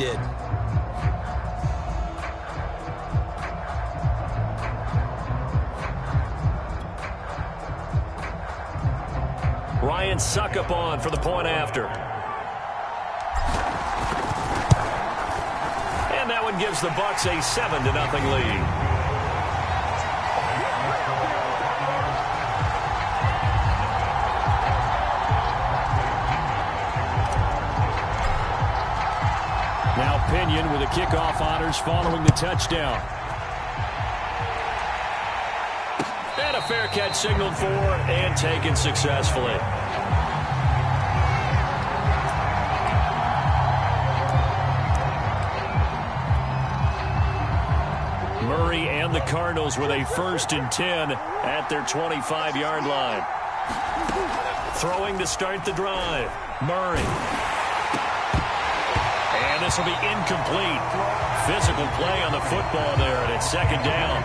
did. Ryan Suckup on for the point after. And that one gives the Bucs a 7-0 lead. Now Pinion with the kickoff honors following the touchdown. And a fair catch signaled for and taken successfully. Murray and the Cardinals with a 1st and 10 at their 25-yard line. Throwing to start the drive. Murray. And this will be incomplete. Physical play on the football there, and it's 2nd down.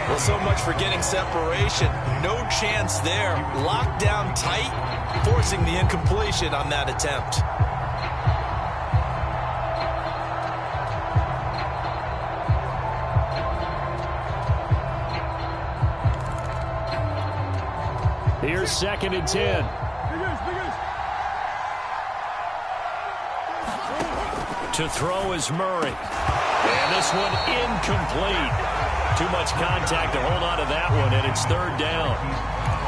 Well, so much for getting separation. No chance there. Locked down tight, forcing the incompletion on that attempt. Here's 2nd and 10. To throw is Murray. And this one incomplete. Too much contact to hold on to that one, and it's 3rd down.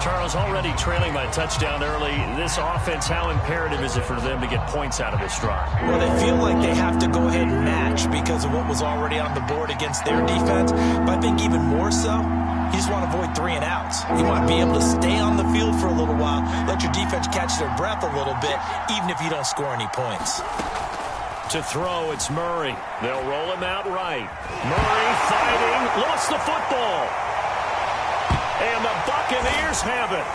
Charles, already trailing by a touchdown early. This offense, how imperative is it for them to get points out of this drive? Well, they feel like they have to go ahead and match because of what was already on the board against their defense. But I think even more so, you just want to avoid 3 and outs. You want to be able to stay on the field for a little while, let your defense catch their breath a little bit, even if you don't score any points. To throw, it's Murray. They'll roll him out right. Murray fighting, lost the football. And the Buccaneers have it.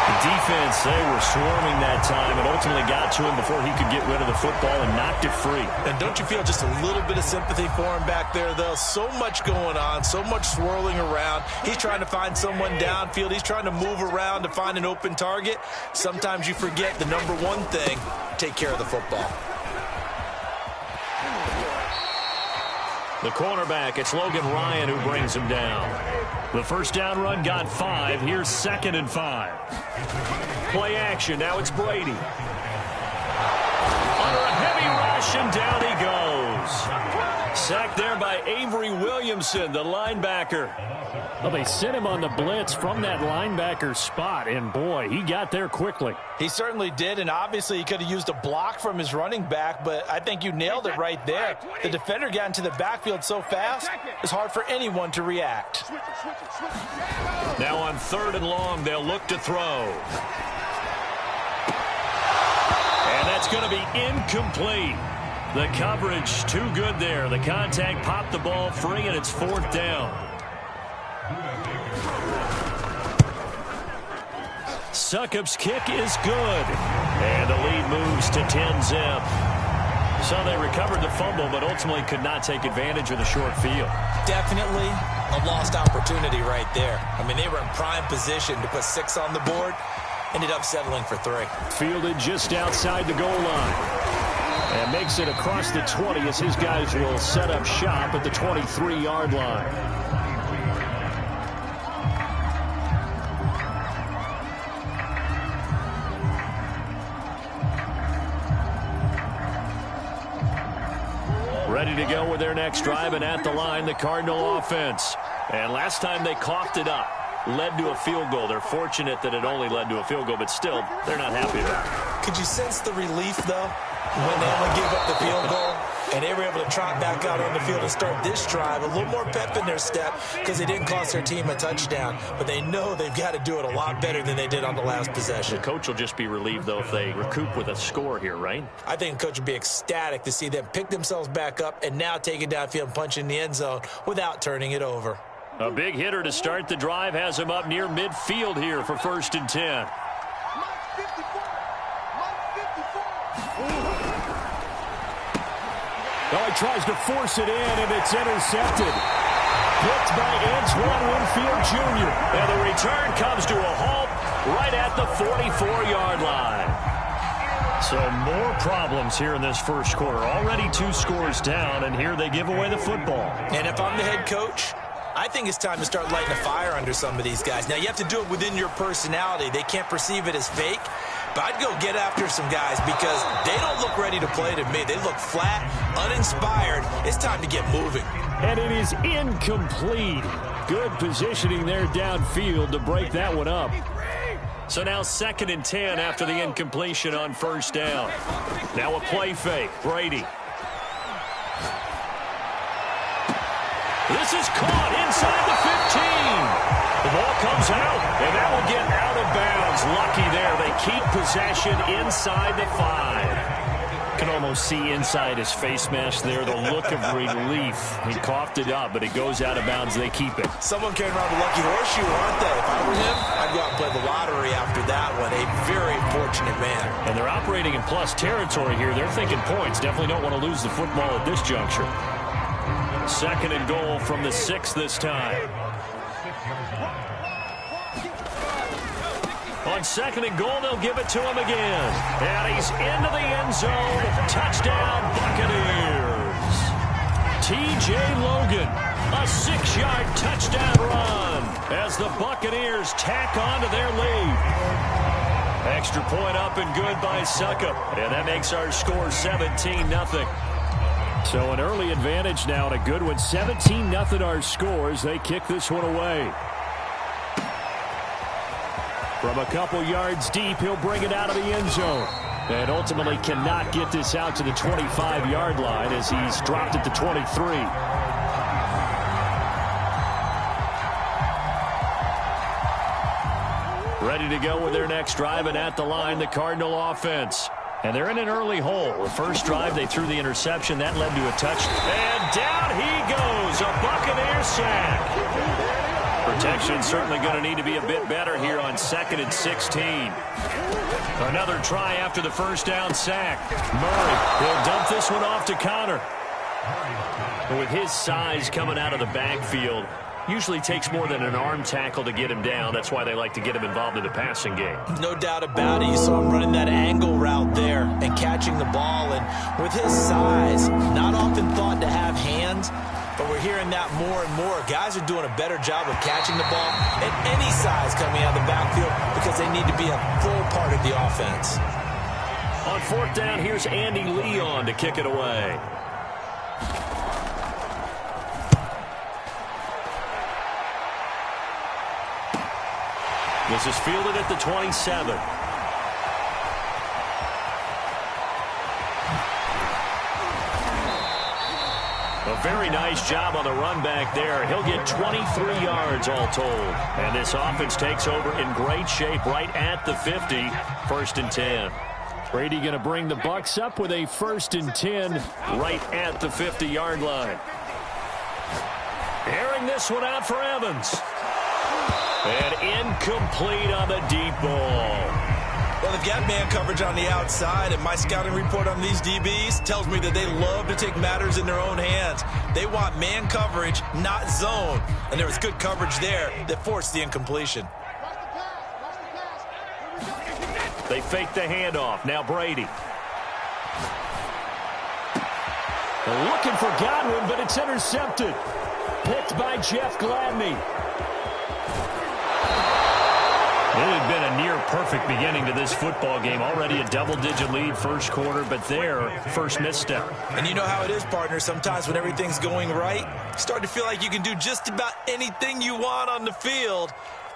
The defense, they were swarming that time and ultimately got to him before he could get rid of the football and knocked it free. And don't you feel just a little bit of sympathy for him back there, though? So much going on, so much swirling around. He's trying to find someone downfield. He's trying to move around to find an open target. Sometimes you forget the number one thing, take care of the football. The cornerback, it's Logan Ryan who brings him down. The 1st down run got 5. Here's 2nd and 5. Play action. Now it's Brady. Under a heavy rush, and down he goes. Sacked there by Avery Williamson, the linebacker. Well, they sent him on the blitz from that linebacker spot, and boy, he got there quickly. He certainly did, and obviously he could have used a block from his running back, but I think you nailed it right there. The defender got into the backfield so fast, it's hard for anyone to react. Now on 3rd and long, they'll look to throw. And that's going to be incomplete. The coverage too good there. The contact popped the ball free, and it's 4th down. Succup's kick is good. And the lead moves to 10-zip. So they recovered the fumble, but ultimately could not take advantage of the short field. Definitely a lost opportunity right there. I mean, they were in prime position to put 6 on the board. Ended up settling for 3. Fielded just outside the goal line. And makes it across the 20 as his guys will set up shop at the 23-yard line. Ready to go with their next drive, and at the line, the Cardinal offense. And last time they coughed it up, led to a field goal. They're fortunate that it only led to a field goal, but still, they're not happy with it. Could you sense the relief, though, when they only gave up the field goal? And they were able to trot back out on the field and start this drive. A little more pep in their step because they didn't cost their team a touchdown. But they know they've got to do it a lot better than they did on the last possession. The coach will just be relieved, though, if they recoup with a score here, right? I think the coach would be ecstatic to see them pick themselves back up and now take it downfield and punch in the end zone without turning it over. A big hitter to start the drive has him up near midfield here for 1st and 10. Oh, he tries to force it in, and it's intercepted. Picked by Antoine Winfield Jr. And the return comes to a halt right at the 44-yard line. So more problems Ravens here in this first quarter. Already 2 scores down, and here they give away the football. And if I'm the head coach, I think it's time to start lighting a fire under some of these guys. Now, you have to do it within your personality. They can't perceive it as fake. But I'd go get after some guys because they don't look ready to play to me. They look flat, uninspired. It's time to get moving. And it is incomplete. Good positioning there downfield to break that one up. So now 2nd and 10 after the incompletion on first down. Now a play fake. Brady. This is caught inside the 15. The ball comes out, and that will get out of bounds. Lucky there. They keep possession inside the 5. Can almost see inside his face mask there the look of relief. He coughed it up, but it goes out of bounds. They keep it. Someone came around a lucky horseshoe, aren't they? If I were him, I'd go out and play the lottery after that one. A very fortunate man. And they're operating in plus territory here. They're thinking points. Definitely don't want to lose the football at this juncture. 2nd and goal from the 6 this time. On 2nd and goal, they'll give it to him again. And he's into the end zone. Touchdown, Buccaneers. T.J. Logan, a 6-yard touchdown run as the Buccaneers tack on to their lead. Extra point up and good by Succop. And that makes our score 17-0. So an early advantage now and a good one. 17-0 our scores. They kick this one away. From a couple yards deep, he'll bring it out of the end zone. And ultimately cannot get this out to the 25-yard line as he's dropped it to 23. Ready to go with their next drive, and at the line, the Cardinal offense. And they're in an early hole. The first drive, they threw the interception. That led to a touchdown. And down he goes. A Buccaneer sack. Protection certainly going to need to be a bit better here on 2nd and 16. Another try after the first down sack. Murray, he'll dump this one off to Connor. But with his size coming out of the backfield, usually takes more than an arm tackle to get him down. That's why they like to get him involved in the passing game. No doubt about it. You saw him running that angle route there and catching the ball. And with his size, not often thought to have hands, but we're hearing that more and more. Guys are doing a better job of catching the ball at any size coming out of the backfield because they need to be a full part of the offense. On 4th down, here's Andy Leon to kick it away. This is fielded at the 27. A very nice job on the run back there. He'll get 23 yards all told. And this offense takes over in great shape right at the 50. 1st and 10. Brady going to bring the Bucs up with a 1st and 10 right at the 50-yard line. Airing this one out for Evans. And incomplete on the deep ball. Well, they've got man coverage on the outside, and my scouting report on these DBs tells me that they love to take matters in their own hands. They want man coverage, not zone. And there was good coverage there that forced the incompletion. They fake the handoff. Now Brady. They're looking for Godwin, but it's intercepted. Picked by Jeff Gladney. It had been a near-perfect beginning to this football game. Already a double-digit lead first quarter, but their first misstep. And you know how it is, partner. Sometimes when everything's going right, you start to feel like you can do just about anything you want on the field.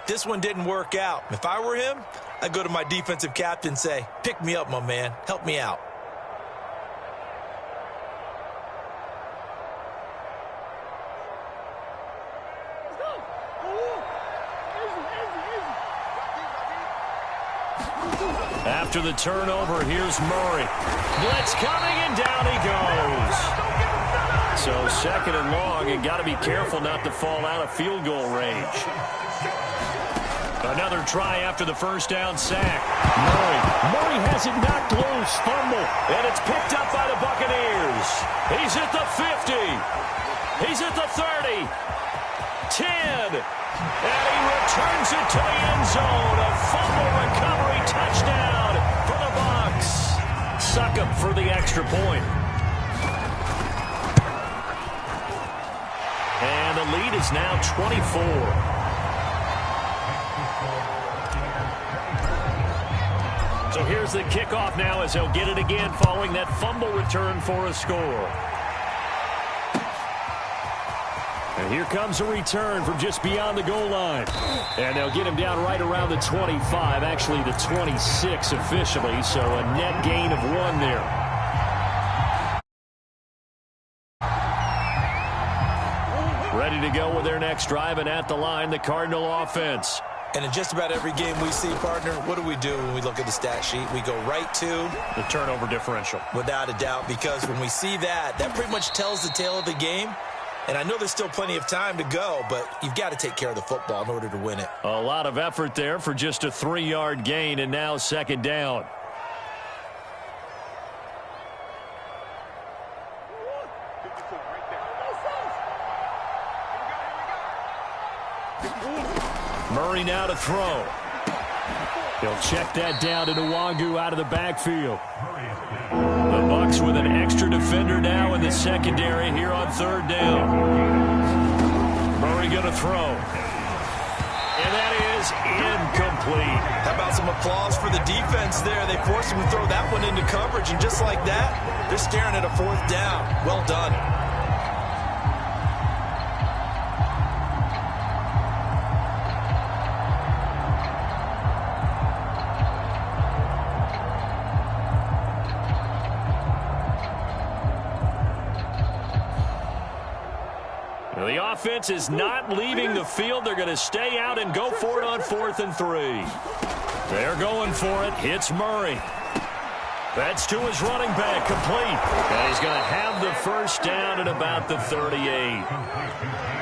This one didn't work out. If I were him, I'd go to my defensive captain and say, pick me up, my man. Help me out. After the turnover, here's Murray. Blitz coming, and down he goes. So 2nd and long, and got to be careful not to fall out of field goal range. Another try after the first down sack. Murray has it knocked loose. Fumble. And it's picked up by the Buccaneers. He's at the 50. He's at the 30. 10. And he returns it to the end zone. A fumble recovery touchdown for the Bucs. Succop for the extra point. And the lead is now 24. So here's the kickoff now as they'll get it again following that fumble return for a score. And here comes a return from just beyond the goal line. And they'll get him down right around the 25, actually the 26 officially, so a net gain of 1 there. Ready to go with their next drive, and at the line, the Cardinal offense. And in just about every game we see, partner, what do we do when we look at the stat sheet? We go right to the turnover differential. Without a doubt, because when we see that, that pretty much tells the tale of the game. And I know there's still plenty of time to go, but you've got to take care of the football in order to win it. A lot of effort there for just a 3-yard gain, and now second down. Murray now to throw. He'll check that down to Nwangu out of the backfield. The Bucs with an extra defender now in the secondary here on third down. Murray going to throw. And that is incomplete. How about some applause for the defense there? They forced him to throw that one into coverage, and just like that, they're staring at a 4th down. Well done. The offense is not leaving the field. They're going to stay out and go for it on 4th and 3. They're going for it. Hits Murray. That's to his running back, complete. And he's going to have the first down at about the 38.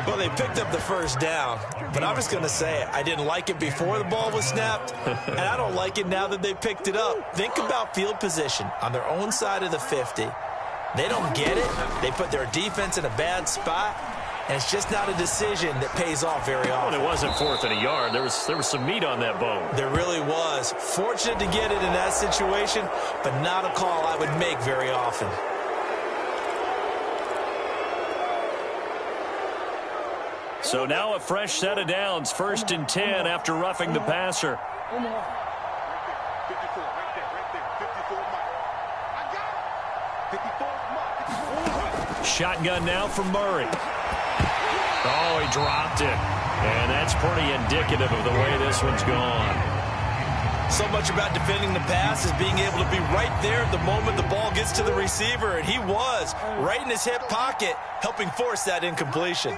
Well, they picked up the first down, but I'm just going to say I didn't like it before the ball was snapped, and I don't like it now that they picked it up. Think about field position on their own side of the 50. They don't get it. They put their defense in a bad spot. And it's just not a decision that pays off very often. Well, it wasn't 4th and a yard. There was some meat on that bone. There really was. Fortunate to get it in that situation, but not a call I would make very often. So now a fresh set of downs. 1st and 10 after roughing the passer. Shotgun now from Murray. Oh, he dropped it. And that's pretty indicative of the way this one's gone. So much about defending the pass is being able to be right there at the moment the ball gets to the receiver. And he was right in his hip pocket, helping force that incompletion.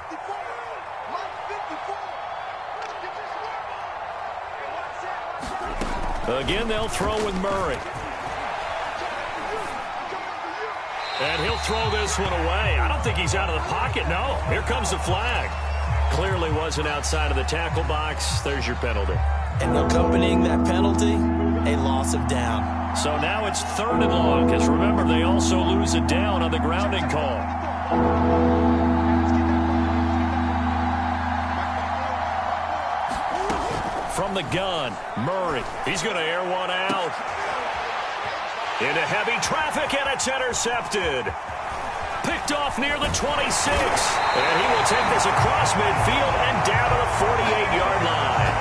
Again, they'll throw with Murray. And he'll throw this one away. I don't think he's out of the pocket, no. Here comes the flag. Clearly wasn't outside of the tackle box. There's your penalty. And accompanying that penalty, a loss of down. So now it's 3rd and long, because remember, they also lose a down on the grounding call. From the gun, Murray. He's going to air one out. Into heavy traffic, and it's intercepted. Picked off near the 26. And he will take this across midfield and down to the 48-yard line.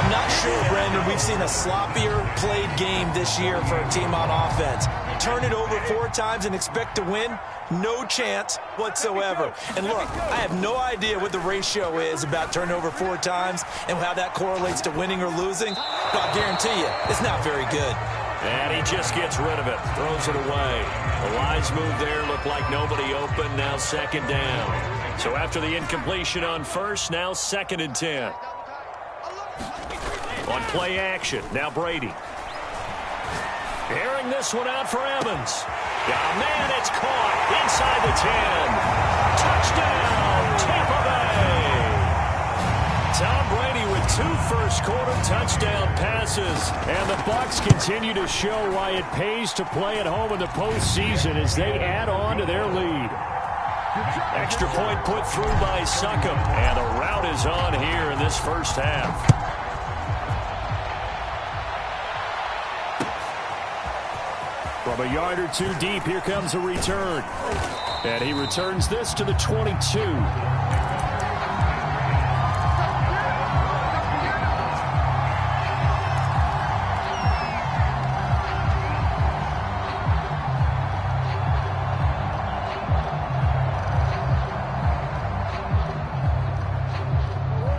I'm not sure, Brandon, we've seen a sloppier played game this year for a team on offense. Turn it over 4 times and expect to win? No chance whatsoever. And look, I have no idea what the ratio is about turning over 4 times and how that correlates to winning or losing, but I'll guarantee you, it's not very good. And he just gets rid of it, throws it away. The lines move there, look like nobody open, now 2nd down. So after the incompletion on 1st, now 2nd and 10. On play action, now Brady. Airing this one out for Evans. Oh, man, it's caught inside the 10. Touchdown, Tampa Bay. Tom Brady with 2 first-quarter touchdown passes. And the Bucs continue to show why it pays to play at home in the postseason as they add on to their lead. Extra point put through by Succop. And the rout is on here in this first half. From a yard or two deep, here comes a return. And he returns this to the 22.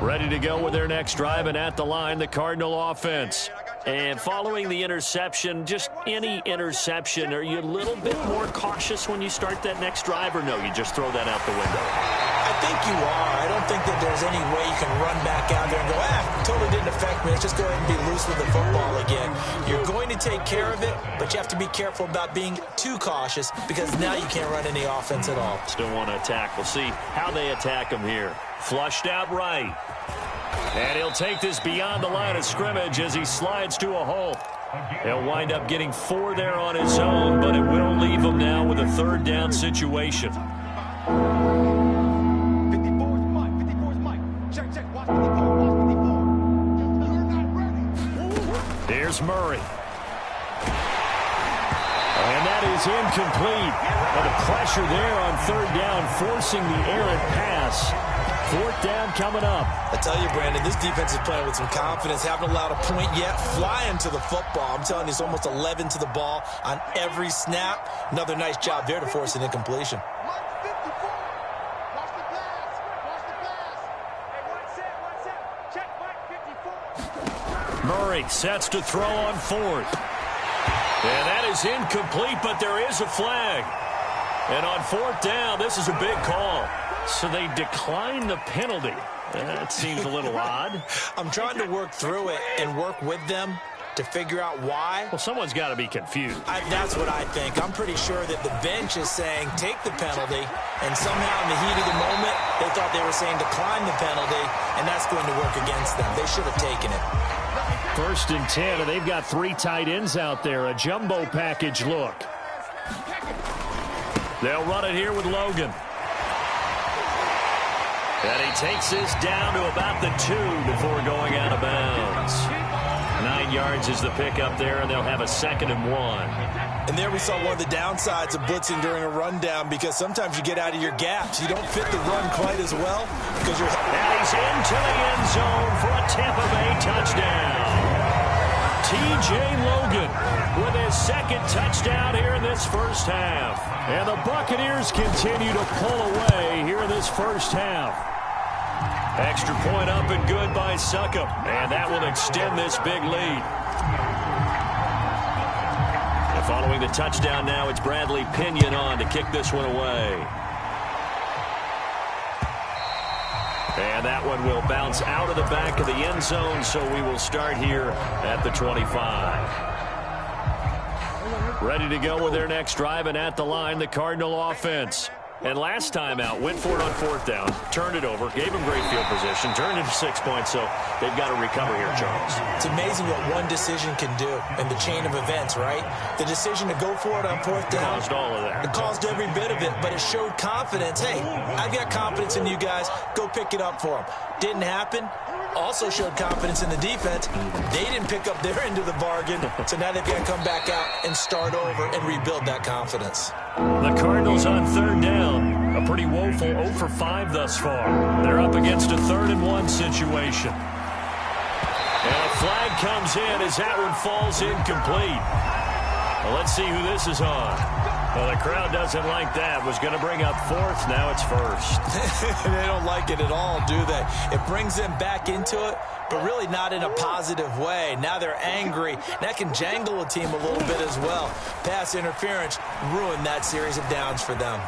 Ready to go with their next drive, and at the line, the Cardinal offense. And following the interception, just any interception, are you a little bit more cautious when you start that next drive, or no, you just throw that out the window? I think you are. I don't think that there's any way you can run back out there and go, totally didn't affect me. Let's just go ahead and be loose with the football again. You're going to take care of it, but you have to be careful about being too cautious because now you can't run any offense at all. Still want to attack. We'll see how they attack him here. Flushed out right. And he'll take this beyond the line of scrimmage as he slides to a hole. He'll wind up getting 4 there on his own, but it will leave him now with a third down situation. Here's Murray. And that is incomplete. And the pressure there on third down, forcing the errant pass. Fourth down coming up. I tell you, Brandon, this defense is playing with some confidence. Haven't allowed a point yet. Flying to the football. I'm telling you, it's almost 11 to the ball on every snap. Another nice job there to force an incompletion. Murray sets to throw on fourth. And that is incomplete, but there is a flag. And on fourth down, this is a big call. So they decline the penalty. That seems a little odd. I'm trying to work through it and work with them to figure out why. Well, someone's got to be confused. That's what I think. I'm pretty sure that the bench is saying take the penalty, and somehow in the heat of the moment, they thought they were saying decline the penalty, and that's going to work against them. They should have taken it. 1st and 10, and they've got 3 tight ends out there. A jumbo package look. They'll run it here with Logan. And he takes this down to about the 2 before going out of bounds. 9 yards is the pickup there, and they'll have a 2nd and 1. And there we saw one of the downsides of blitzing during a rundown, because sometimes you get out of your gaps. You don't fit the run quite as well because you're... And he's into the end zone for a Tampa Bay touchdown. T.J. Logan with his 2nd touchdown here in this first half. And the Buccaneers continue to pull away here in this first half. Extra point up and good by Succop. And that will extend this big lead. And following the touchdown now, it's Bradley Pinion on to kick this one away. And that one will bounce out of the back of the end zone, so we will start here at the 25. Ready to go with their next drive, and at the line, the Cardinal offense. And last time out, went for it on 4th down, turned it over, gave them great field position, turned it to 6 points, so they've got to recover here, Charles. It's amazing what one decision can do in the chain of events, right? The decision to go for it on 4th down. Caused all of that. It caused every bit of it, but it showed confidence. Hey, I've got confidence in you guys. Go pick it up for them. Didn't happen. Also showed confidence in the defense. They didn't pick up their end of the bargain, so now they've got to come back out and start over and rebuild that confidence. The Cardinals on 3rd down. A pretty woeful 0 for 5 thus far. They're up against a 3rd and 1 situation. And a flag comes in as that one falls incomplete. Well, let's see who this is on. Well, the crowd doesn't like that. Was going to bring up 4th. Now it's 1st. They don't like it at all, do they? It brings them back into it, but really not in a positive way. Now they're angry. That can jangle a team a little bit as well. Pass interference ruined that series of downs for them.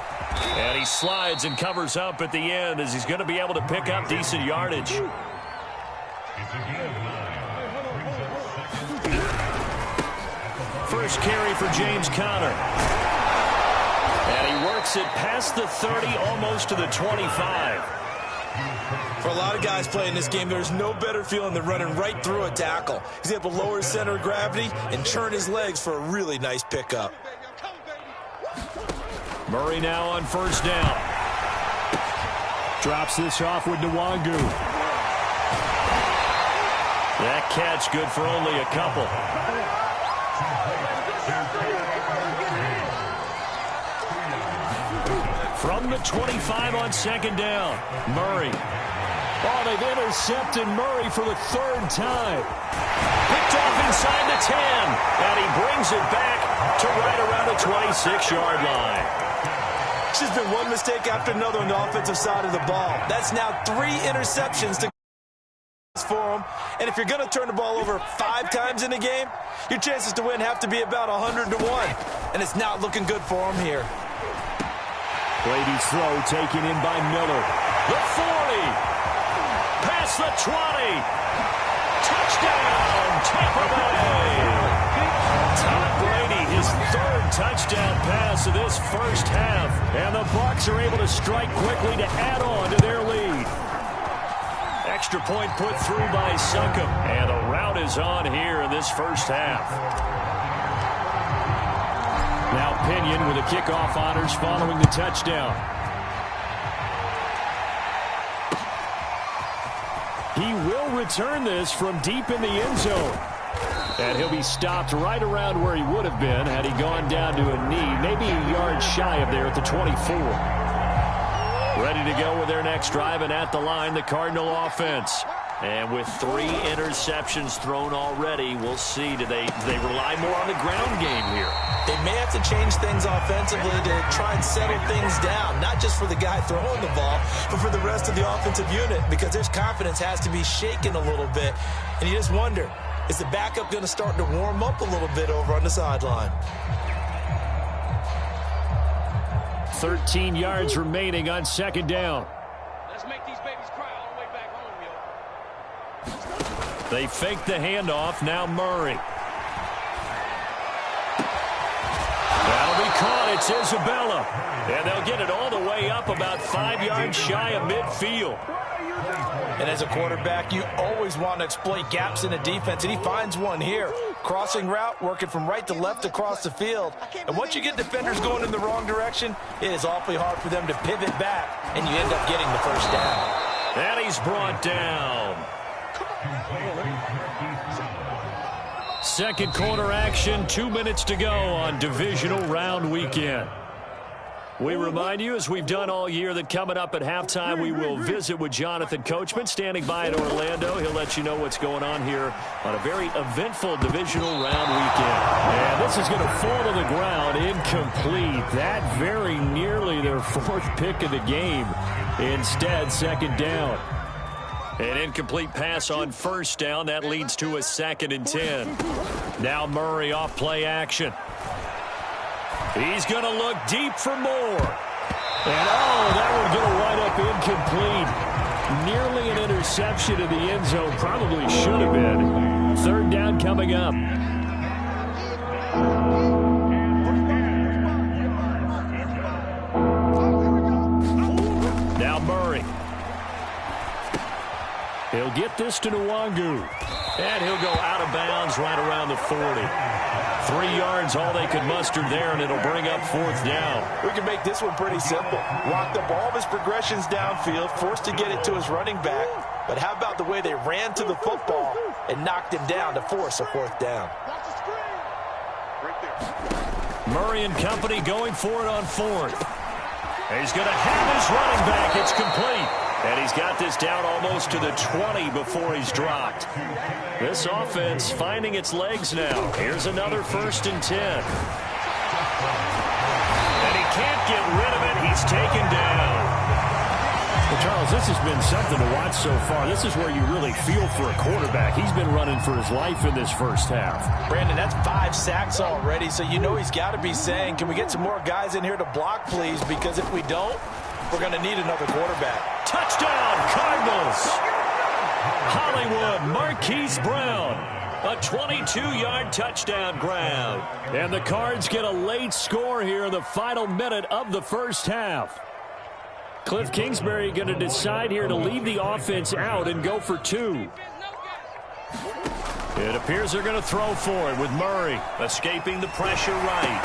And he slides and covers up at the end as he's going to be able to pick up decent yardage. First carry for James Conner. And he works it past the 30, almost to the 25. For a lot of guys playing this game, there's no better feeling than running right through a tackle. He's able to lower his center of gravity and turn his legs for a really nice pickup. Murray now on 1st down. Drops this off with Nwangu. That catch good for only a couple. From the 25 on second down, Murray. Oh, they've intercepted Murray for the third time. Picked off inside the 10, and he brings it back to right around the 26-yard line. It's just been one mistake after another on the offensive side of the ball. That's now 3 interceptions to for him. And if you're going to turn the ball over 5 times in a game, your chances to win have to be about 100 to 1. And it's not looking good for him here. Brady's throw taken in by Miller. The 40. Past the 20. Touchdown, Tampa Bay. Tom Brady, his 3rd touchdown pass of this first half. And the Bucs are able to strike quickly to add on to their lead. Extra point put through by Succop. And the rout is on here in this first half. Now Pinion with the kickoff honors following the touchdown. He will return this from deep in the end zone. And he'll be stopped right around where he would have been had he gone down to a knee, maybe a yard shy of there at the 24. Ready to go with their next drive, and at the line, the Cardinal offense. And with 3 interceptions thrown already, we'll see. Do they rely more on the ground game here? They may have to change things offensively to try and settle things down, not just for the guy throwing the ball, but for the rest of the offensive unit, because their confidence has to be shaken a little bit. And you just wonder, is the backup going to start to warm up a little bit over on the sideline? 13 yards remaining on second down. Let's make these babies cry all the way back home, yo. They fake the handoff. Now Murray. That'll be caught. It's Isabella. And they'll get it all the way up about 5 yards shy of midfield. And as a quarterback, you always want to exploit gaps in the defense, and he finds one here. Crossing route, working from right to left across the field. And once you get defenders going in the wrong direction, it is awfully hard for them to pivot back, and you end up getting the first down. And he's brought down. Second quarter action, 2 minutes to go on divisional round weekend. We remind you, as we've done all year, that coming up at halftime, we will visit with Jonathan Coachman, standing by in Orlando. He'll let you know what's going on here on a very eventful divisional round weekend. And this is going to fall to the ground incomplete. That very nearly their 4th pick of the game. Instead, second down. An incomplete pass on first down. That leads to a 2nd and 10. Now Murray off play action. He's going to look deep for more. And, that one going to wind up incomplete. Nearly an interception in the end zone. Probably should have been. Third down coming up. Now Murray. He'll get this to Nwangu. And he'll go out of bounds right around the 40. 3 yards, all they could muster there, and it'll bring up 4th down. We can make this one pretty simple. Locked up all of his progressions downfield, forced to get it to his running back. But how about the way they ran to the football and knocked him down to force a 4th down? Murray and company going for it on 4th. He's going to have his running back. It's complete. And he's got this down almost to the 20 before he's dropped. This offense finding its legs now. Here's another 1st and 10. And he can't get rid of it. He's taken down. Well, Charles, this has been something to watch so far. This is where you really feel for a quarterback. He's been running for his life in this first half. Brandon, that's 5 sacks already, so you know he's got to be saying, can we get some more guys in here to block, please? Because if we don't, we're going to need another quarterback. Touchdown, Cardinals! Hollywood, Marquise Brown. A 22-yard touchdown grab. And the Cards get a late score here in the final minute of the first half. Cliff Kingsbury going to decide here to leave the offense out and go for 2. It appears they're going to throw for it with Murray escaping the pressure right.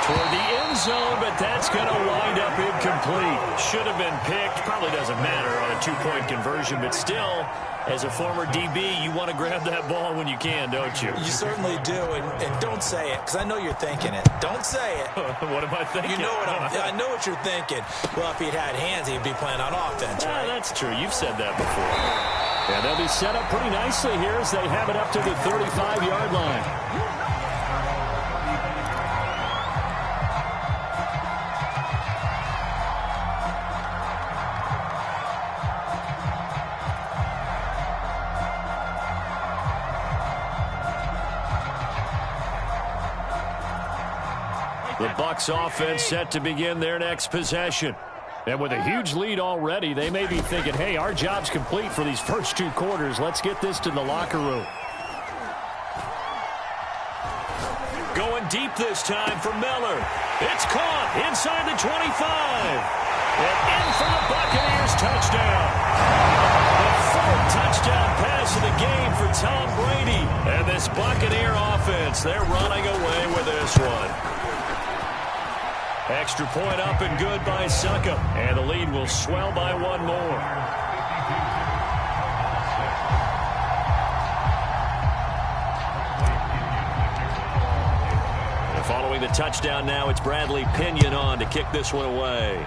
toward the end zone, but that's going to wind up incomplete. Should have been picked. Probably doesn't matter on a two-point conversion, but still, as a former DB, you want to grab that ball when you can, don't you? You certainly do, and don't say it, because I know you're thinking it. Don't say it. What am I thinking? You know I know what you're thinking. Well, if he'd had hands, he'd be playing on offense, right? That's true. You've said that before. And they'll be set up pretty nicely here as they have it up to the 35-yard line. The Bucs offense set to begin their next possession. And with a huge lead already, they may be thinking, hey, our job's complete for these first two quarters. Let's get this to the locker room. Going deep this time for Miller. It's caught inside the 25. And in for the Buccaneers touchdown. The fourth touchdown pass of the game for Tom Brady. And this Buccaneer offense, they're running away with this one. Extra point up and good by Suckup. And the lead will swell by one more. And following the touchdown now, it's Bradley Pinion on to kick this one away.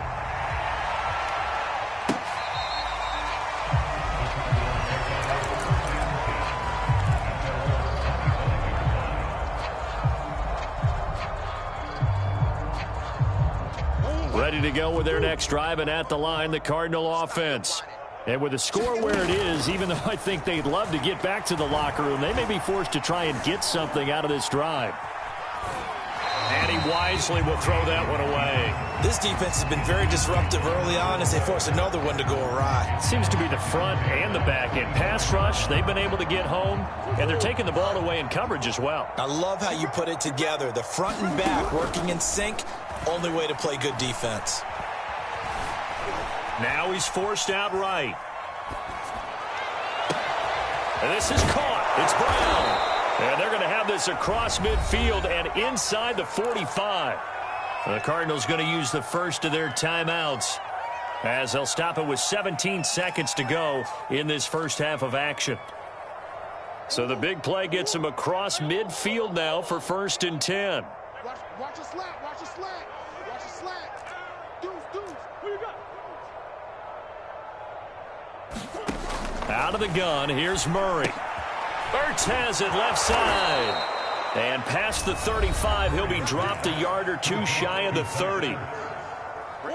Ready to go with their next drive, and at the line, the Cardinal offense. And with the score where it is, even though I think they'd love to get back to the locker room, they may be forced to try and get something out of this drive. And he wisely will throw that one away. This defense has been very disruptive early on as they force another one to go awry. It seems to be the front and the back end. Pass rush, they've been able to get home, and they're taking the ball away in coverage as well. I love how you put it together. The front and back working in sync. Only way to play good defense. Now he's forced out right. And this is caught. It's Brown. And they're going to have this across midfield and inside the 45. The Cardinals going to use the first of their timeouts as they'll stop it with 17 seconds to go in this first half of action. So the big play gets them across midfield now for 1st and 10. Watch a slant. Watch a slant. Watch a slant. Deuce. Who you got? Out of the gun, here's Murray. Ertz has it left side. And past the 35, he'll be dropped a yard or two shy of the 30.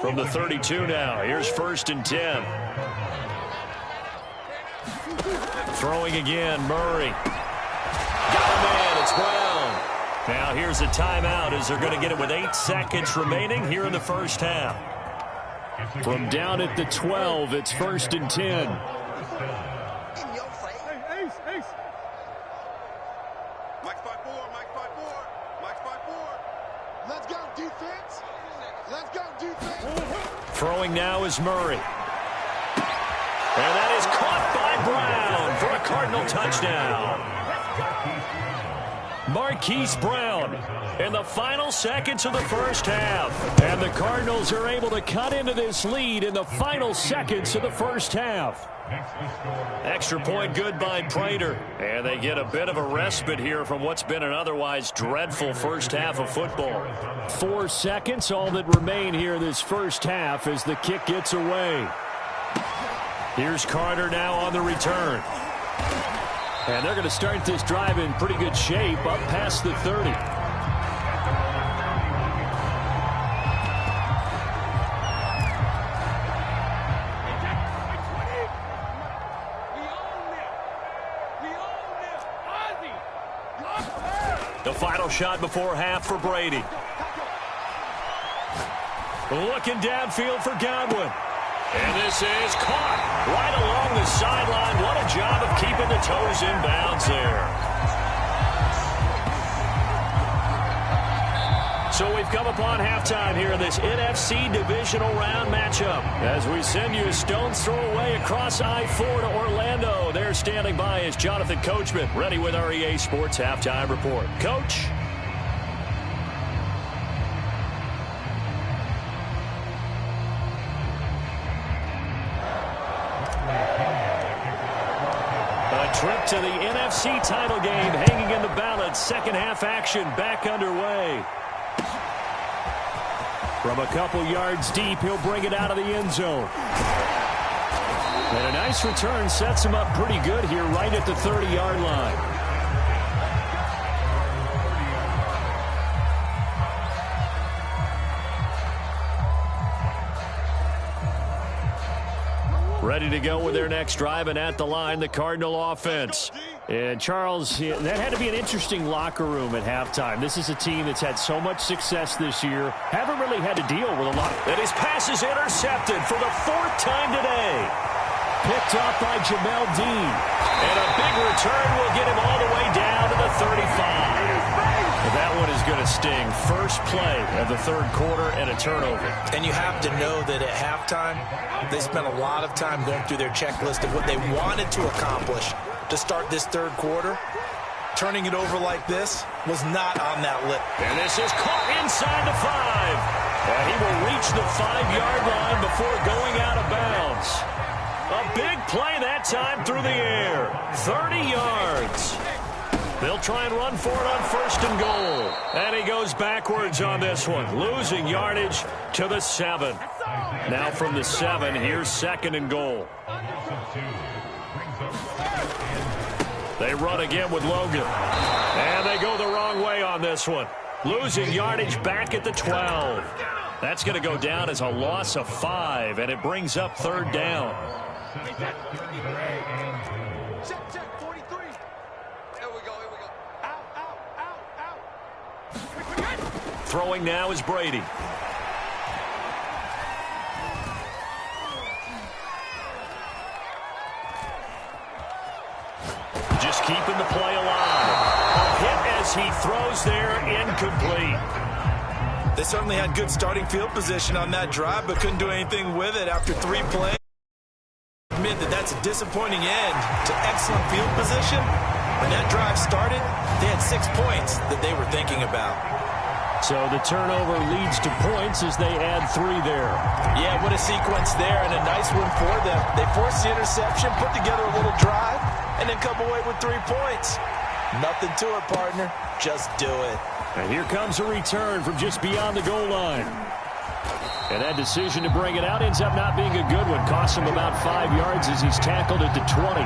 From the 32 now, here's 1st and 10. Throwing again, Murray. Got a man, it's Brown. Now here's a timeout as they're going to get it with 8 seconds remaining here in the first half. From down at the 12, it's 1st and 10. Ace. Mike's 5-4. Let's go, defense. Throwing now is Murray. And that is caught by Brown for a Cardinal touchdown. Marquise Brown in the final seconds of the first half. And the Cardinals are able to cut into this lead in the final seconds of the first half. Extra point good by Prater. And they get a bit of a respite here from what's been an otherwise dreadful first half of football. 4 seconds, all that remain here this first half as the kick gets away. Here's Carter now on the return. And they're going to start this drive in pretty good shape up past the 30. The final shot before half for Brady. Looking downfield for Godwin. And this is caught right along the sideline. What a job of keeping the toes in bounds there. So we've come upon halftime here in this NFC divisional round matchup. As we send you a stone's throw away across I-4 to Orlando. There standing by is Jonathan Coachman, ready with our EA Sports Halftime Report. Coach? trip to the NFC title game hanging in the balance. Second half action back underway. From a couple yards deep, he'll bring it out of the end zone. And a nice return sets him up pretty good here right at the 30-yard line. Ready to go with their next drive, and at the line, the Cardinal offense. And Charles, that had to be an interesting locker room at halftime. This is a team that's had so much success this year. Haven't really had to deal with a lot. And his pass is intercepted for the 4th time today. Picked up by Jamel Dean. And a big return will get him all the way down to the 35. That one is going to sting. First play of the 3rd quarter and a turnover. And you have to know that at halftime, they spent a lot of time going through their checklist of what they wanted to accomplish to start this 3rd quarter. Turning it over like this was not on that list. And this is caught inside the 5. And he will reach the 5-yard line before going out of bounds. A big play that time through the air. 30 yards. They'll try and run for it on 1st and goal. And he goes backwards on this one, losing yardage to the 7. Now from the 7, here's 2nd and goal. They run again with Logan. And they go the wrong way on this one. Losing yardage back at the 12. That's going to go down as a loss of 5, and it brings up 3rd down. Check, 43. Here we go. Out. Throwing now is Brady. Just keeping the play alive. A hit as he throws there, incomplete. They certainly had good starting field position on that drive, but couldn't do anything with it after 3 plays. Admit that's a disappointing end to excellent field position. When that drive started, they had 6 points that they were thinking about. So the turnover leads to points as they add 3 there. Yeah, what a sequence there, and a nice one for them. They forced the interception, put together a little drive, and then come away with 3 points. Nothing to it, partner. Just do it. And here comes a return from just beyond the goal line. And that decision to bring it out ends up not being a good one. Costs him about 5 yards as he's tackled at the 20.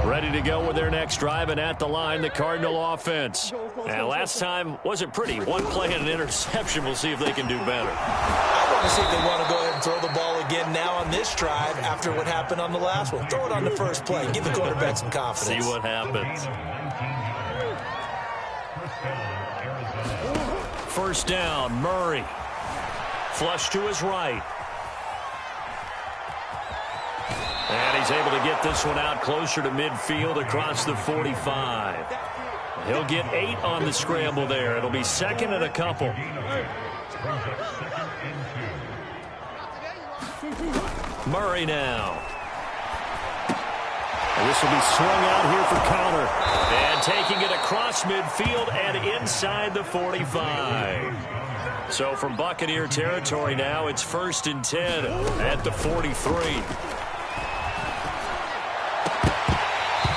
Ready to go with their next drive, and at the line, the Cardinal offense. Now, last time wasn't pretty. 1 play and an interception. We'll see if they can do better. I want to see if they want to go ahead and throw the ball again now on this drive after what happened on the last one. Throw it on the first play. Give the quarterback some confidence. See what happens. 1st down, Murray. Flush to his right. And he's able to get this one out closer to midfield across the 45. He'll get 8 on the scramble there. It'll be 2nd and a couple. Murray now. And this will be swung out here for counter. And taking it across midfield and inside the 45. So from Buccaneer territory now, it's 1st and 10 at the 43.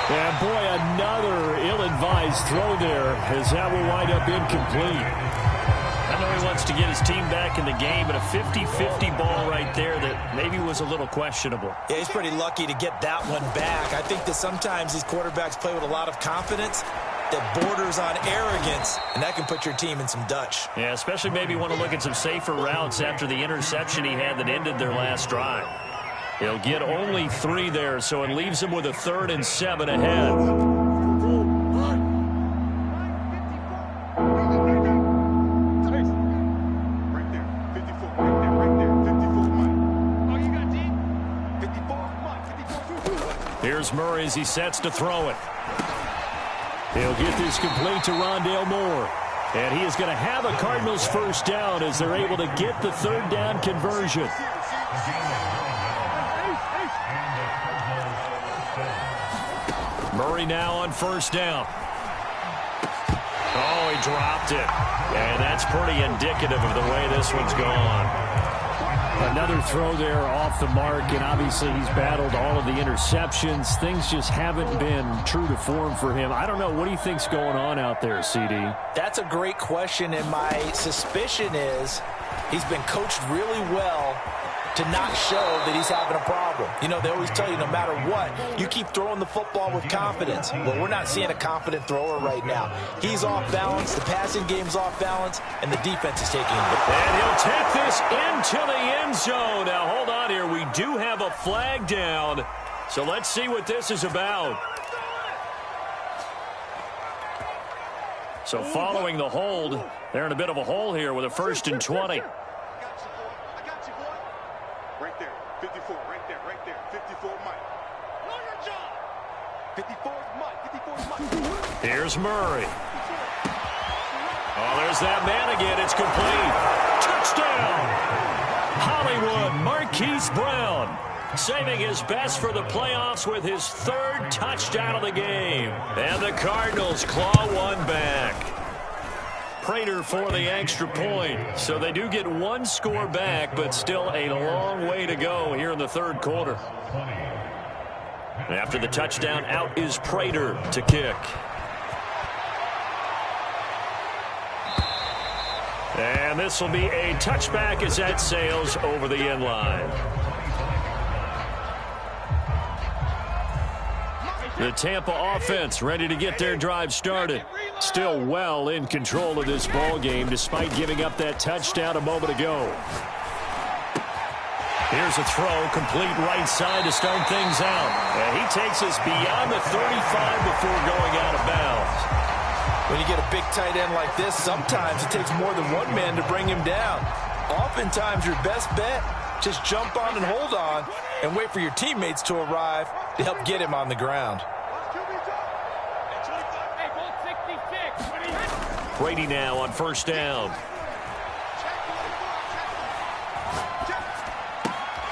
And boy, another ill-advised throw there as that will wind up incomplete. I know he wants to get his team back in the game, but a 50-50 ball right there that maybe was a little questionable. Yeah, he's pretty lucky to get that one back. I think that sometimes these quarterbacks play with a lot of confidence that borders on arrogance, and that can put your team in some Dutch. Yeah, especially maybe want to look at some safer routes after the interception he had that ended their last drive. He'll get only 3 there, so it leaves him with a 3rd and 7 ahead. Here's Murray as he sets to throw it. He'll get this complete to Rondale Moore. And he is going to have a Cardinals 1st down as they're able to get the 3rd down conversion. Murray now on 1st down. Oh, he dropped it. And that's pretty indicative of the way this one's gone. Another throw there off the mark, and obviously he's battled all of the interceptions. Things just haven't been true to form for him. I don't know. What do you think's going on out there, CD? That's a great question, and my suspicion is he's been coached really well to not show that he's having a problem. You know, they always tell you no matter what, you keep throwing the football with confidence. Well, we're not seeing a confident thrower right now. He's off balance, the passing game's off balance, and the defense is taking him. And he'll take this into the end zone. Now, hold on here. We do have a flag down, so let's see what this is about. So following the hold, they're in a bit of a hole here with a 1st and 20. Right there, 54, right there, 54 Mike. Know your job. 54 Mike. Here's Murray. Oh, there's that man again. It's complete. Touchdown! Hollywood Marquise Brown saving his best for the playoffs with his 3rd touchdown of the game. And the Cardinals claw one back. Prater for the extra point. So they do get 1 score back, but still a long way to go here in the 3rd quarter. After the touchdown, out is Prater to kick. And this will be a touchback as that sails over the end line. The Tampa offense ready to get their drive started. Still well in control of this ball game despite giving up that touchdown a moment ago. Here's a throw, complete right side to start things out. And he takes us beyond the 35 before going out of bounds. When you get a big tight end like this, sometimes it takes more than one man to bring him down. Oftentimes, your best bet, just jump on and hold on and wait for your teammates to arrive to help get him on the ground. Brady now on 1st down.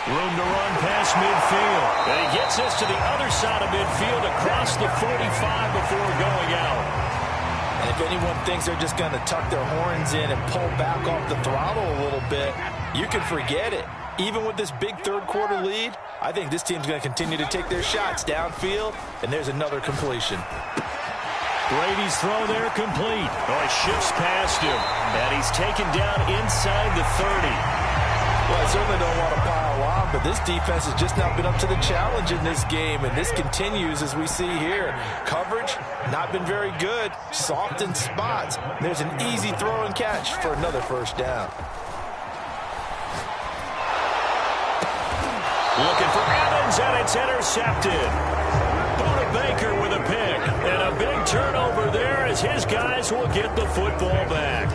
Room to run past midfield. And he gets us to the other side of midfield across the 45 before going out. And if anyone thinks they're just going to tuck their horns in and pull back off the throttle a little bit, you can forget it. Even with this big 3rd quarter lead, I think this team's going to continue to take their shots downfield, and there's another completion. Brady's throw there complete. Oh, he shifts past him, and he's taken down inside the 30. Well, I certainly don't want to pile on, but this defense has just not been up to the challenge in this game, and this continues as we see here. Coverage, not been very good. Soft in spots. There's an easy throw and catch for another 1st down. Looking for Evans, and it's intercepted. Buda Baker with a pick, and a big turnover there as his guys will get the football back.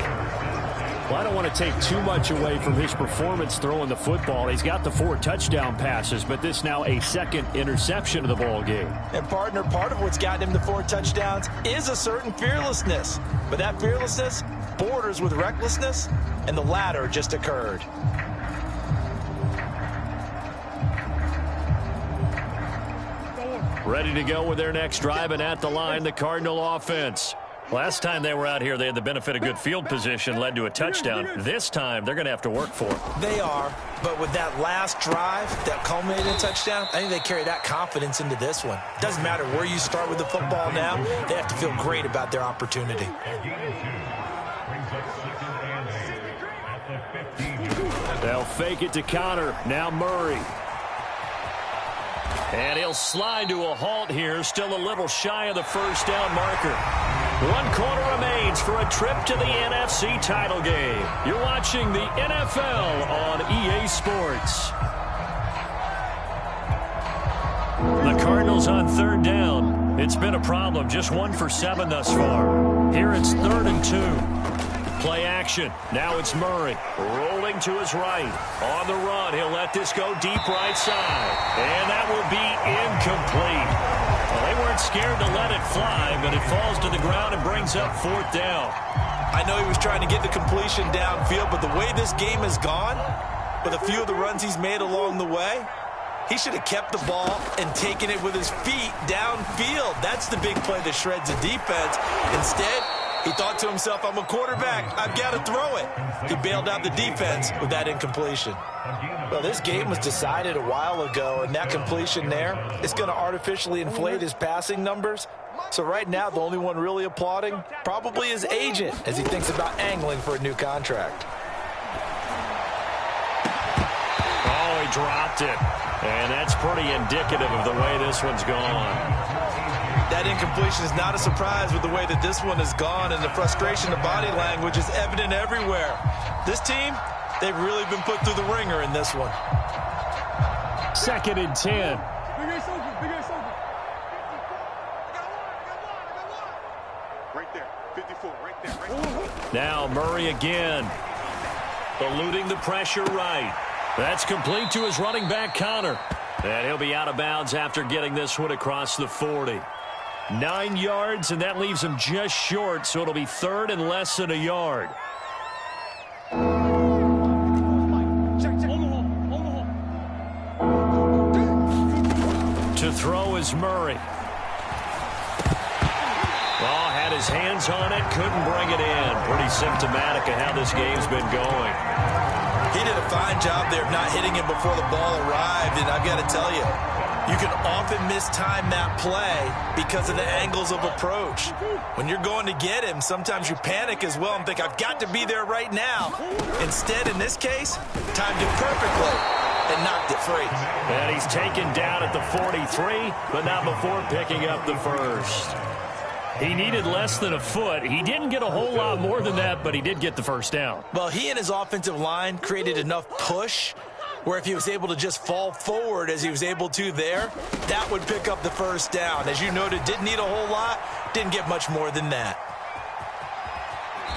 Well, I don't want to take too much away from his performance throwing the football. He's got the 4 touchdown passes, but this now a 2nd interception of the ball game. And, partner, part of what's gotten him the 4 touchdowns is a certain fearlessness. But that fearlessness borders with recklessness, and the latter just occurred. Ready to go with their next drive, and at the line, the Cardinal offense. Last time they were out here, they had the benefit of good field position, led to a touchdown. This time, they're going to have to work for it. They are, but with that last drive that culminated in a touchdown, I think they carry that confidence into this one. Doesn't matter where you start with the football now, they have to feel great about their opportunity. They'll fake it to Connor. Now Murray. And he'll slide to a halt here, still a little shy of the 1st down marker. 1 quarter remains for a trip to the NFC title game. You're watching the NFL on EA Sports. The Cardinals on 3rd down. It's been a problem, just 1 for 7 thus far. Here it's 3rd and 2. Play action. Now it's Murray. Rolling to his right. On the run, he'll let this go deep right side. And that will be incomplete. Well, they weren't scared to let it fly, but it falls to the ground and brings up 4th down. I know he was trying to get the completion downfield, but the way this game has gone, with a few of the runs he's made along the way, he should have kept the ball and taken it with his feet downfield. That's the big play that shreds the defense. Instead, He thought to himself, I'm a quarterback. I've got to throw it. He bailed out the defense with that incompletion. Well, this game was decided a while ago, and that completion there is going to artificially inflate his passing numbers. So right now, the only one really applauding probably his agent as he thinks about angling for a new contract. Oh, he dropped it. And that's pretty indicative of the way this one's gone. That incompletion is not a surprise with the way that this one has gone, and the frustration of body language is evident everywhere. This team, they've really been put through the ringer in this one. 2nd and 10. Right there, 54, right there. Now Murray again. Eluding the pressure right. That's complete to his running back, Connor. And he'll be out of bounds after getting this one across the 40. 9 yards, and that leaves him just short, so it'll be 3rd and less than a yard. To throw is Murray. Oh, had his hands on it, couldn't bring it in. Pretty symptomatic of how this game's been going. He did a fine job there of not hitting him before the ball arrived, and I've got to tell you, you can often mistime that play because of the angles of approach. When you're going to get him, sometimes you panic as well and think, I've got to be there right now. Instead, in this case, timed it perfectly and knocked it free. And he's taken down at the 43, but not before picking up the first. He needed less than a foot. He didn't get a whole lot more than that, but he did get the first down. Well, he and his offensive line created enough push where if he was able to just fall forward as he was able to there, that would pick up the first down. As you noted, didn't need a whole lot, didn't get much more than that.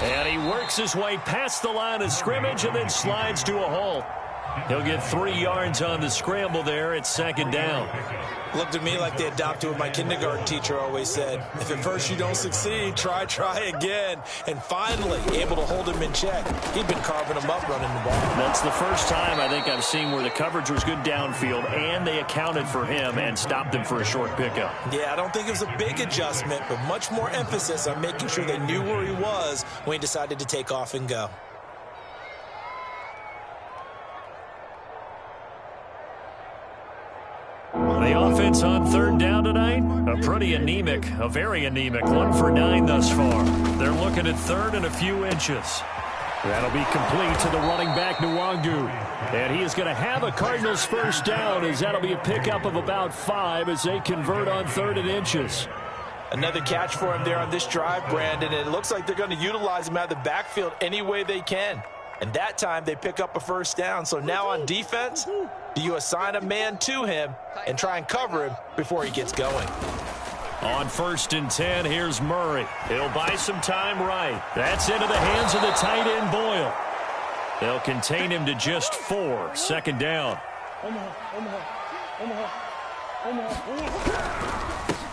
And he works his way past the line of scrimmage and then slides to a halt. He'll get 3 yards on the scramble there at 2nd down. Looked to me like they adopted what my kindergarten teacher always said. If at first you don't succeed, try again. And finally, able to hold him in check. He'd been carving him up running the ball. That's the first time I think I've seen where the coverage was good downfield and they accounted for him and stopped him for a short pickup. Yeah, I don't think it was a big adjustment, but much more emphasis on making sure they knew where he was when he decided to take off and go. The offense on 3rd down tonight, a very anemic 1 for 9 thus far. They're looking at 3rd and a few inches. That'll be complete to the running back, Nwangu. And he is going to have a Cardinals first down, as that'll be a pickup of about 5 as they convert on 3rd and inches. Another catch for him there on this drive, Brandon, and it looks like they're going to utilize him out of the backfield any way they can. And that time they pick up a first down. So now on defense, do you assign a man to him and try and cover him before he gets going? On 1st and 10, here's Murray. He'll buy some time right. That's into the hands of the tight end, Boyle. They'll contain him to just 4. 2nd down.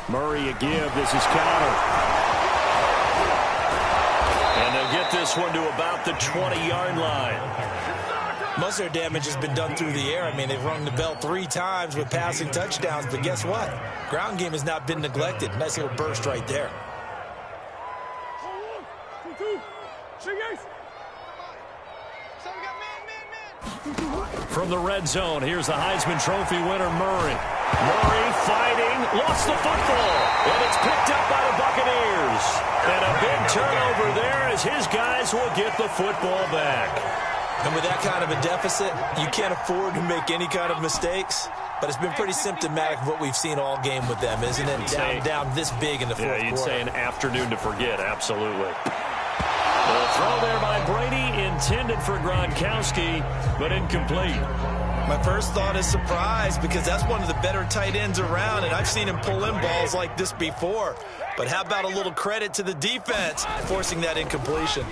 Murray a give. This is Connor. And they'll get this one to about the 20-yard line. Most of their damage has been done through the air. I mean, they've rung the bell 3 times with passing touchdowns, but guess what? Ground game has not been neglected. Nice little burst right there. From the red zone, here's the Heisman Trophy winner, Murray. Murray fighting, lost the football, and it's picked up by the Buccaneers. And a big turnover there as his guys will get the football back. And with that kind of a deficit, you can't afford to make any kind of mistakes. But it's been pretty symptomatic of what we've seen all game with them, isn't it? Down this big in the fourth quarter. Yeah, you'd say an afternoon to forget, absolutely. The throw there by Brady, intended for Gronkowski, but incomplete. My first thought is surprise, because that's one of the better tight ends around, and I've seen him pull in balls like this before. But how about a little credit to the defense forcing that incompletion?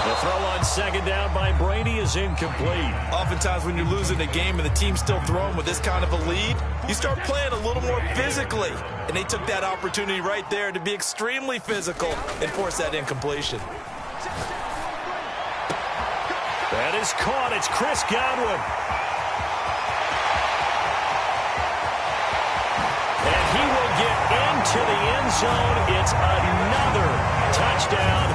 The throw on 2nd down by Brady is incomplete. Oftentimes when you're losing a game and the team's still throwing with this kind of a lead, you start playing a little more physically. And they took that opportunity right there to be extremely physical and force that incompletion. That is caught. It's Chris Godwin. And he will get into the end zone. It's another touchdown.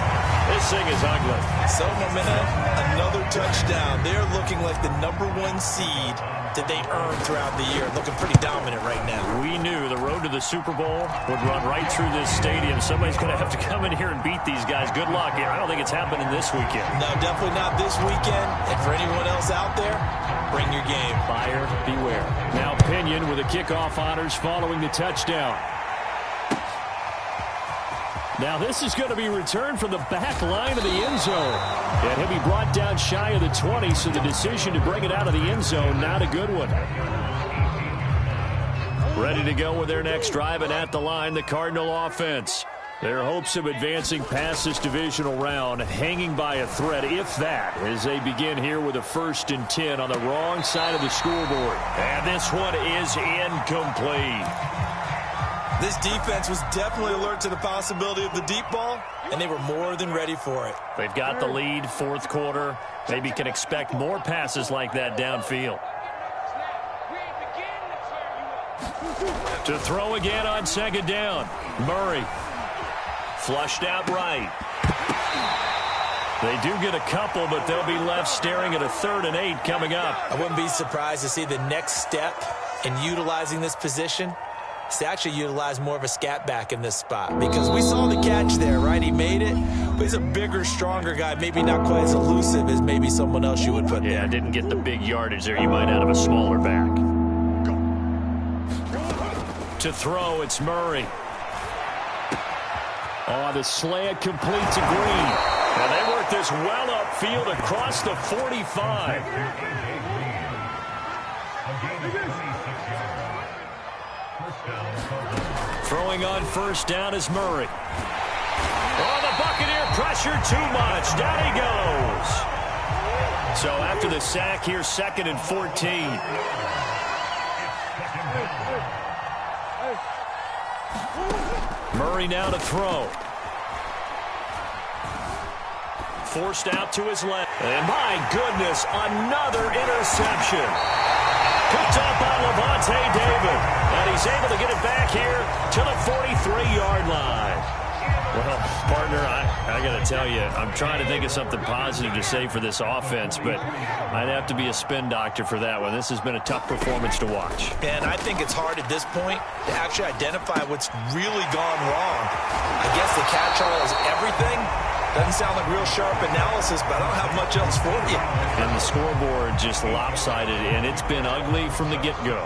This thing is ugly. So momentum, another touchdown. They're looking like the #1 seed that they earned throughout the year. Looking pretty dominant right now. We knew the road to the Super Bowl would run right through this stadium. Somebody's going to have to come in here and beat these guys. Good luck. I don't think it's happening this weekend. No, definitely not this weekend. And for anyone else out there, bring your game. Buyer beware. Now Pinion with the kickoff honors following the touchdown. Now this is going to be returned from the back line of the end zone. And he'll be brought down shy of the 20, so the decision to bring it out of the end zone, not a good one. Ready to go with their next drive, and at the line, the Cardinal offense. Their hopes of advancing past this divisional round hanging by a thread, if that, as they begin here with a 1st and 10 on the wrong side of the scoreboard. And this one is incomplete. This defense was definitely alert to the possibility of the deep ball, and they were more than ready for it. They've got the lead, 4th quarter. Maybe can expect more passes like that downfield. To throw again on 2nd down. Murray. Flushed out right. They do get a couple, but they'll be left staring at a 3rd and 8 coming up. I wouldn't be surprised to see the next step in utilizing this position is to actually utilize more of a scat back in this spot, because we saw the catch there, right? He made it, but he's a bigger, stronger guy, maybe not quite as elusive as maybe someone else you would put there. Yeah, didn't get the big yardage there you might out of a smaller back. To throw, it's Murray. Oh, the slant complete to Green. Now they work this well upfield across the 45. Throwing on 1st down is Murray. Oh, the Buccaneer pressure too much. Down he goes. So after the sack here, 2nd and 14. Murray now to throw. Forced out to his left. And my goodness, another interception. Picked up by Levante David. And he's able to get it back here to the 43-yard line. Well, partner, I got to tell you, I'm trying to think of something positive to say for this offense, but I'd have to be a spin doctor for that one. This has been a tough performance to watch. And I think it's hard at this point to actually identify what's really gone wrong. I guess the catch-all is everything. Doesn't sound like real sharp analysis, but I don't have much else for you. And the scoreboard just lopsided, and it's been ugly from the get-go.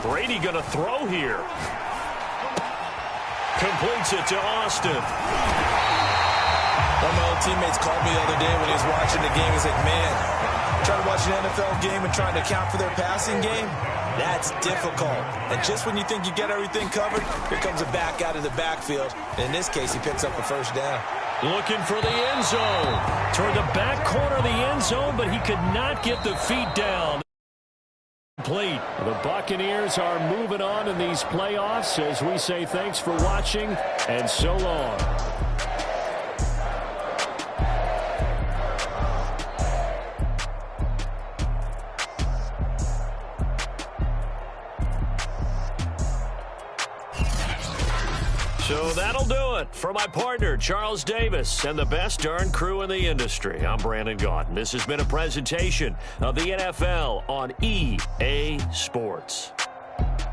Brady going to throw here. Completes it to Austin. One of my old teammates called me the other day when he was watching the game. He's like, man, trying to watch an NFL game and trying to account for their passing game, that's difficult. And just when you think you get everything covered, here comes a back out of the backfield. And in this case, he picks up a 1st down. Looking for the end zone. Toward the back corner of the end zone, but he could not get the feet down. Complete. The Buccaneers are moving on in these playoffs as we say thanks for watching and so long. So that'll do it for my partner, Charles Davis, and the best darn crew in the industry. I'm Brandon Gaudin. This has been a presentation of the NFL on EA Sports.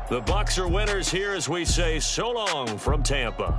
The Bucs are winners here as we say so long from Tampa.